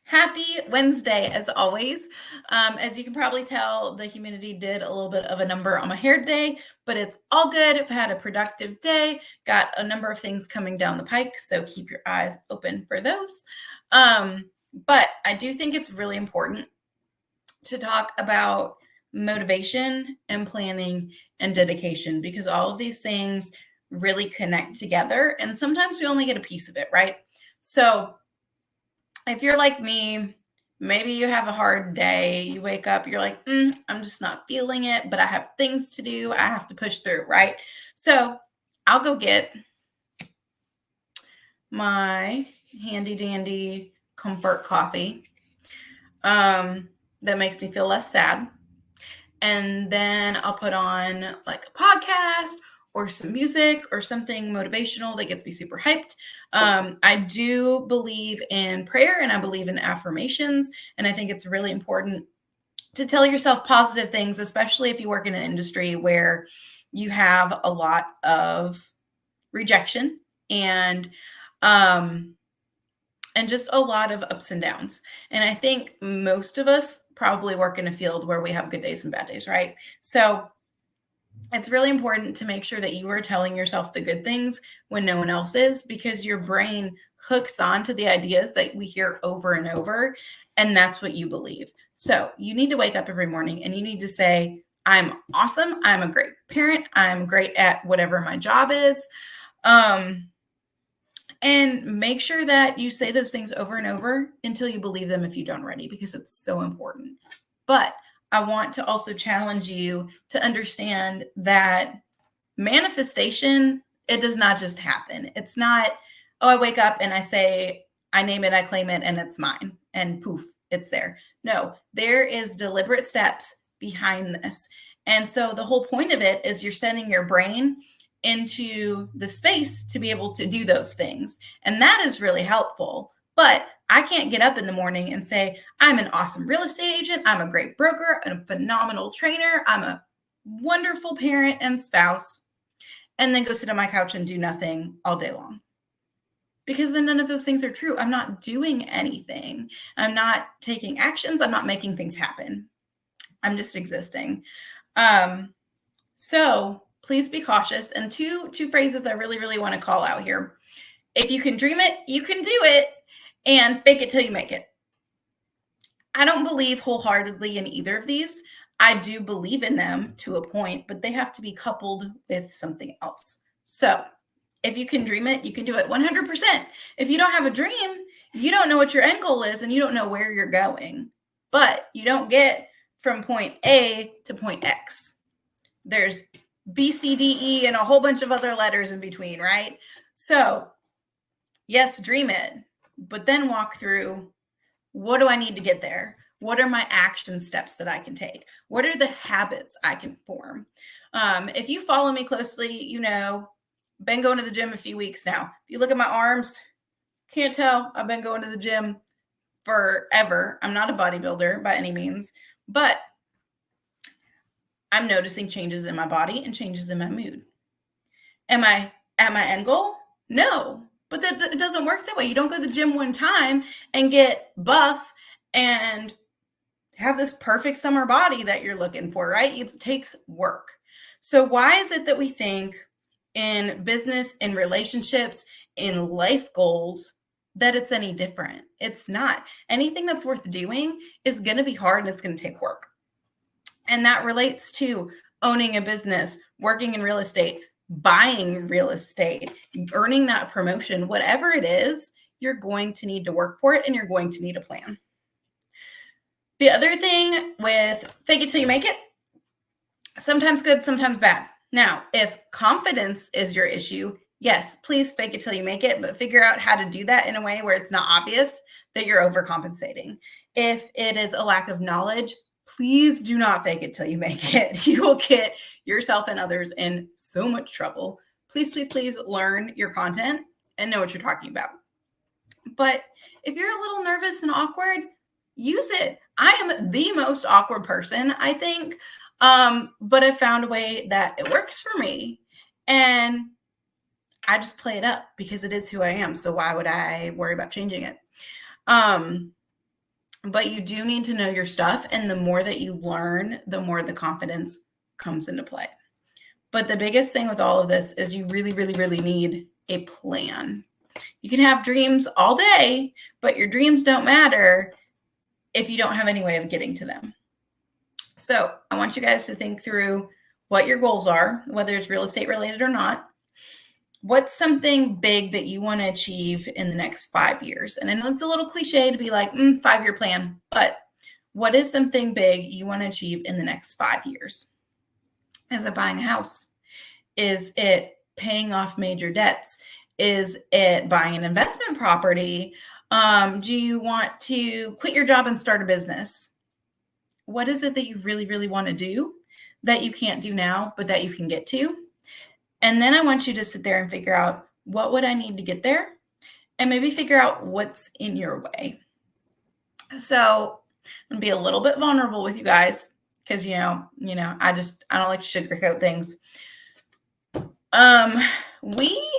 Happy Wednesday, as always. As you can probably tell, the humidity did a little bit of a number on my hair today, but it's all good. I've had a productive day, got a number of things coming down the pike, so keep your eyes open for those. But I do think it's really important to talk about motivation and planning and dedication because all of these things really connect together, and sometimes we only get a piece of it, right? So, if you're like me, maybe you have a hard day, you wake up, you're like, I'm just not feeling it, but I have things to do. I have to push through, right? So I'll go get my handy dandy comfort coffee that makes me feel less sad. And then I'll put on like a podcast or some music or something motivational that gets me super hyped. I do believe in prayer and I believe in affirmations. And I think it's really important to tell yourself positive things, especially if you work in an industry where you have a lot of rejection and just a lot of ups and downs. And I think most of us probably work in a field where we have good days and bad days, right? So it's really important to make sure that you are telling yourself the good things when no one else is, because your brain hooks on to the ideas that we hear over and over, and that's what you believe. So you need to wake up every morning and you need to say, I'm awesome. I'm a great parent. I'm great at whatever my job is. And make sure that you say those things over and over until you believe them if you don't already, because it's so important. But I want to also challenge you to understand that manifestation, it does not just happen. It's not, oh, I wake up and I say, I name it, I claim it, and it's mine, and poof, it's there. No, there is deliberate steps behind this. And so the whole point of it is you're sending your brain into the space to be able to do those things. And that is really helpful. But I can't get up in the morning and say, I'm an awesome real estate agent. I'm a great broker, a phenomenal trainer. I'm a wonderful parent and spouse, and then go sit on my couch and do nothing all day long. Because then none of those things are true. I'm not doing anything. I'm not taking actions. I'm not making things happen. I'm just existing. So please be cautious. And two phrases I really, really want to call out here. If you can dream it, you can do it, and fake it till you make it. I don't believe wholeheartedly in either of these. I do believe in them to a point, but they have to be coupled with something else. So if you can dream it, you can do it 100%. If you don't have a dream, you don't know what your end goal is and you don't know where you're going. But you don't get from point A to point X. There's B, C, D, E, and a whole bunch of other letters in between, right? So yes, dream it, but then walk through, what do I need to get there? What are my action steps that I can take? What are the habits I can form? If you follow me closely, you know, been going to the gym a few weeks now. If you look at my arms, can't tell, I've been going to the gym forever. I'm not a bodybuilder by any means, but I'm noticing changes in my body and changes in my mood. Am I at my end goal? No, but it doesn't work that way. You don't go to the gym one time and get buff and have this perfect summer body that you're looking for, right? It takes work. So why is it that we think in business, in relationships, in life goals, that it's any different? It's not. Anything that's worth doing is going to be hard and it's going to take work. And that relates to owning a business, working in real estate, buying real estate, earning that promotion, whatever it is, you're going to need to work for it and you're going to need a plan. The other thing with fake it till you make it, sometimes good, sometimes bad. Now, if confidence is your issue, yes, please fake it till you make it, but figure out how to do that in a way where it's not obvious that you're overcompensating. If it is a lack of knowledge, please do not fake it till you make it. You will get yourself and others in so much trouble. Please, please, please learn your content and know what you're talking about. But if you're a little nervous and awkward, use it. I am the most awkward person, I think, but I found a way that it works for me. And I just play it up because it is who I am. So why would I worry about changing it? But you do need to know your stuff. And the more that you learn, the more the confidence comes into play. But the biggest thing with all of this is you really, really, really need a plan. You can have dreams all day, but your dreams don't matter if you don't have any way of getting to them. So I want you guys to think through what your goals are, whether it's real estate related or not. What's something big that you want to achieve in the next 5 years? And I know it's a little cliche to be like, 5-year plan, but what is something big you want to achieve in the next 5 years? Is it buying a house? Is it paying off major debts? Is it buying an investment property? Do you want to quit your job and start a business? What is it that you really, really want to do that you can't do now, but that you can get to? And then I want you to sit there and figure out, what would I need to get there? And maybe figure out what's in your way. So I'm going to be a little bit vulnerable with you guys because, I don't like to sugarcoat things. We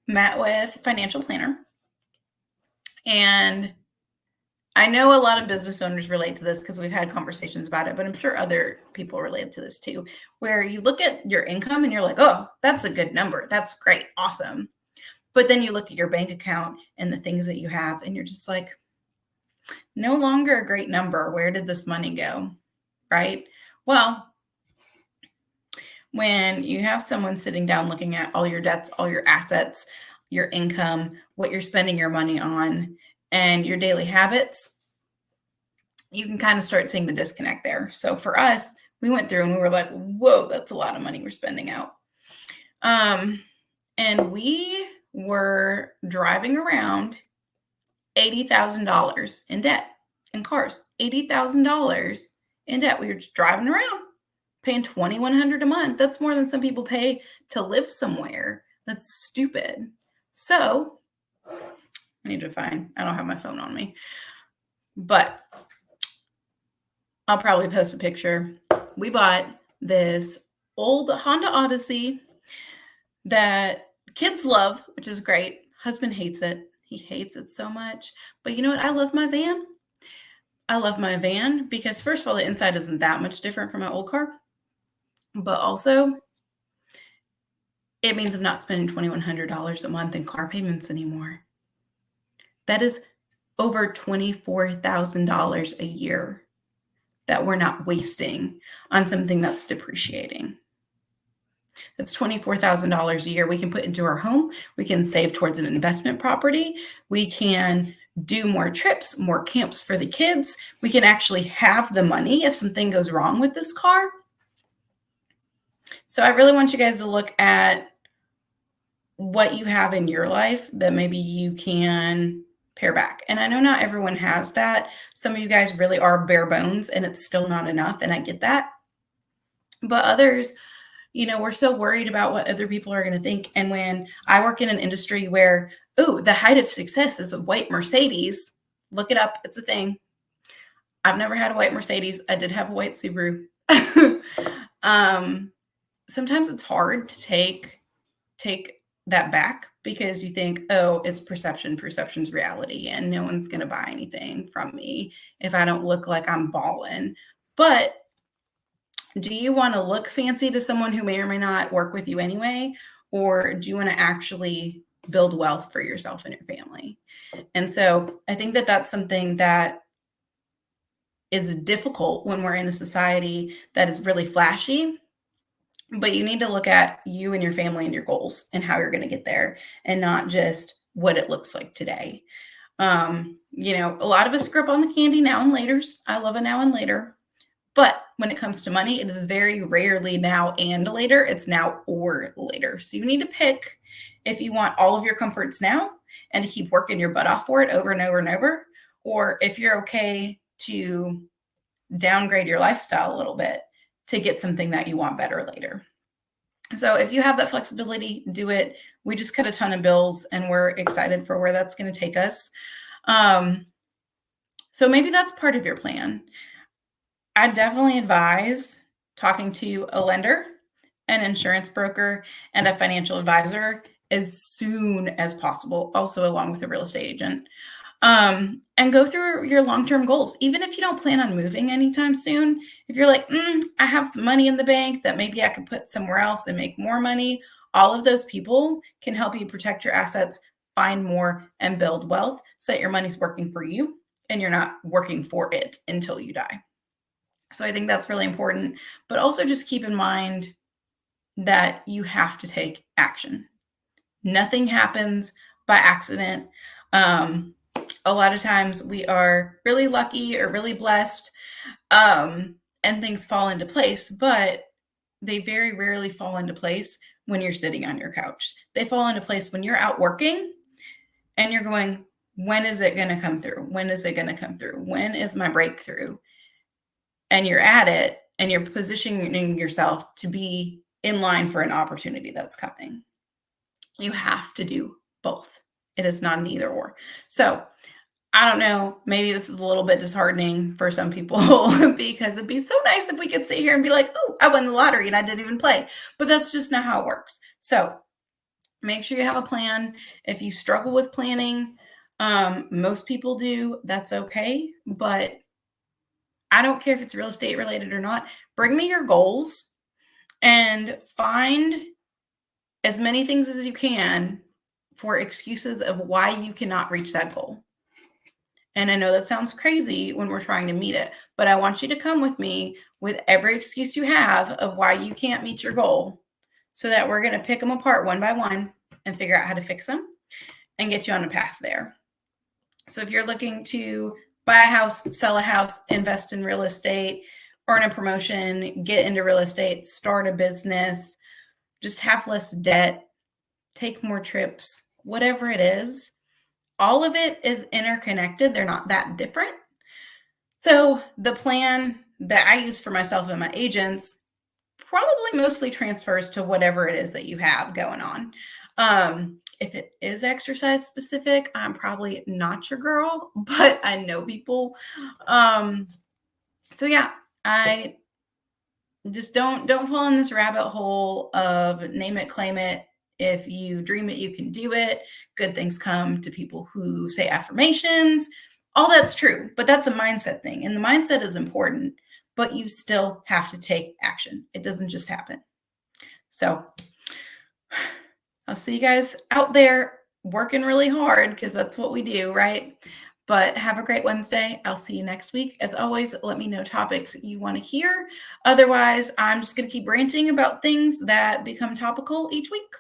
met with a financial planner, and I know a lot of business owners relate to this because we've had conversations about it, but I'm sure other people relate to this too, where you look at your income and you're like, oh, that's a good number. That's great. Awesome. But then you look at your bank account and the things that you have, and you're just like, no longer a great number. Where did this money go? Right? Well, when you have someone sitting down looking at all your debts, all your assets, your income, what you're spending your money on, and your daily habits, you can kind of start seeing the disconnect there. So for us, we went through and we were like, whoa, that's a lot of money we're spending out. And we were driving around $80,000 in debt in cars, $80,000 in debt. We were just driving around paying $2,100 a month. That's more than some people pay to live somewhere. That's stupid. So I don't have my phone on me, but I'll probably post a picture. We bought this old Honda Odyssey that kids love, which is great. Husband hates it. He hates it so much. But you know what? I love my van. I love my van because, first of all, the inside isn't that much different from my old car. But also, it means I'm not spending $2,100 a month in car payments anymore. That is over $24,000 a year that we're not wasting on something that's depreciating. That's $24,000 a year we can put into our home. We can save towards an investment property. We can do more trips, more camps for the kids. We can actually have the money if something goes wrong with this car. So I really want you guys to look at what you have in your life that maybe you can pare back. And I know not everyone has that. Some of you guys really are bare bones and it's still not enough. And I get that. But others, we're so worried about what other people are going to think. And when I work in an industry where, the height of success is a white Mercedes, look it up. It's a thing. I've never had a white Mercedes. I did have a white Subaru. Sometimes it's hard to take that back because you think, oh, it's perception. Perception's reality. And no one's going to buy anything from me if I don't look like I'm balling. But do you want to look fancy to someone who may or may not work with you anyway? Or do you want to actually build wealth for yourself and your family? And so I think that that's something that is difficult when we're in a society that is really flashy. But you need to look at you and your family and your goals and how you're going to get there and not just what it looks like today. A lot of us grew up on the candy now and laters. I love a now and later. But when it comes to money, it is very rarely now and later. It's now or later. So you need to pick if you want all of your comforts now and to keep working your butt off for it over and over and over, or if you're okay to downgrade your lifestyle a little bit to get something that you want better later. So if you have that flexibility, do it. We just cut a ton of bills and we're excited for where that's going to take us. So maybe that's part of your plan. I definitely advise talking to a lender, an insurance broker, and a financial advisor as soon as possible, also along with a real estate agent. And go through your long-term goals. Even if you don't plan on moving anytime soon, if you're like, I have some money in the bank that maybe I could put somewhere else and make more money, all of those people can help you protect your assets, find more, and build wealth so that your money's working for you and you're not working for it until you die. So I think that's really important. But also just keep in mind that you have to take action. Nothing happens by accident. A lot of times we are really lucky or really blessed, and things fall into place, but they very rarely fall into place when you're sitting on your couch. They fall into place when you're out working and you're going, when is it going to come through? When is it going to come through? When is my breakthrough? And you're at it and you're positioning yourself to be in line for an opportunity that's coming. You have to do both. It is not an either or. So I don't know, maybe this is a little bit disheartening for some people because it'd be so nice if we could sit here and be like, oh, I won the lottery and I didn't even play. But that's just not how it works. So make sure you have a plan. If you struggle with planning, most people do, that's okay. But I don't care if it's real estate related or not. Bring me your goals and find as many things as you can for excuses of why you cannot reach that goal. And I know that sounds crazy when we're trying to meet it, but I want you to come with me with every excuse you have of why you can't meet your goal so that we're going to pick them apart one by one and figure out how to fix them and get you on a path there. So if you're looking to buy a house, sell a house, invest in real estate, earn a promotion, get into real estate, start a business, just have less debt, take more trips, whatever it is, all of it is interconnected. They're not that different. So the plan that I use for myself and my agents probably mostly transfers to whatever it is that you have going on. If it is exercise specific, I'm probably not your girl, but I know people. So yeah, I just don't fall in this rabbit hole of name it, claim it. If you dream it, you can do it. Good things come to people who say affirmations. All that's true, but that's a mindset thing. And the mindset is important, but you still have to take action. It doesn't just happen. So I'll see you guys out there working really hard because that's what we do, right? But have a great Wednesday. I'll see you next week. As always, let me know topics you want to hear. Otherwise, I'm just going to keep ranting about things that become topical each week.